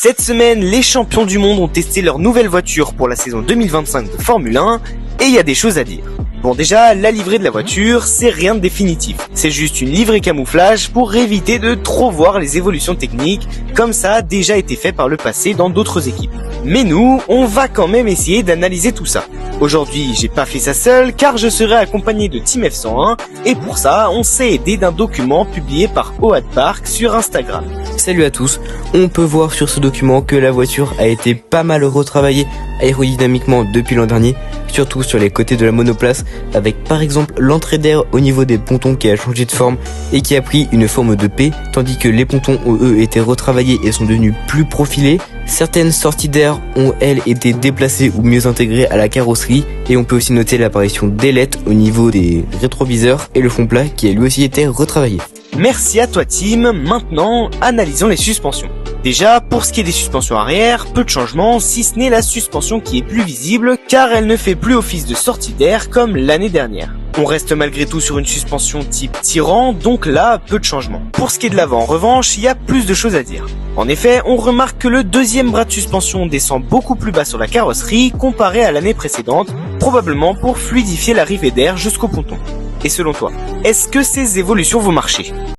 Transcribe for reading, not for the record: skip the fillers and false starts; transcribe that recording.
Cette semaine, les champions du monde ont testé leur nouvelle voiture pour la saison 2025 de Formule 1 et il y a des choses à dire. Bon déjà, la livrée de la voiture, c'est rien de définitif. C'est juste une livrée camouflage pour éviter de trop voir les évolutions techniques, comme ça a déjà été fait par le passé dans d'autres équipes. Mais nous, on va quand même essayer d'analyser tout ça. Aujourd'hui, j'ai pas fait ça seul car je serai accompagné de Team F101 et pour ça, on s'est aidé d'un document publié par Ohad Park sur Instagram. Salut à tous, on peut voir sur ce document que la voiture a été pas mal retravaillée aérodynamiquement depuis l'an dernier, surtout sur les côtés de la monoplace, avec par exemple l'entrée d'air au niveau des pontons qui a changé de forme et qui a pris une forme de P, tandis que les pontons ont eux été retravaillés et sont devenus plus profilés. Certaines sorties d'air ont elles été déplacées ou mieux intégrées à la carrosserie, et on peut aussi noter l'apparition d'ailettes au niveau des rétroviseurs et le fond plat qui a lui aussi été retravaillé. Merci à toi Tim, maintenant analysons les suspensions. Déjà, pour ce qui est des suspensions arrière, peu de changements si ce n'est la suspension qui est plus visible car elle ne fait plus office de sortie d'air comme l'année dernière. On reste malgré tout sur une suspension type tirant, donc là, peu de changements. Pour ce qui est de l'avant, en revanche, il y a plus de choses à dire. En effet, on remarque que le deuxième bras de suspension descend beaucoup plus bas sur la carrosserie comparé à l'année précédente, probablement pour fluidifier l'arrivée d'air jusqu'au ponton. Et selon toi, est-ce que ces évolutions vont marcher ?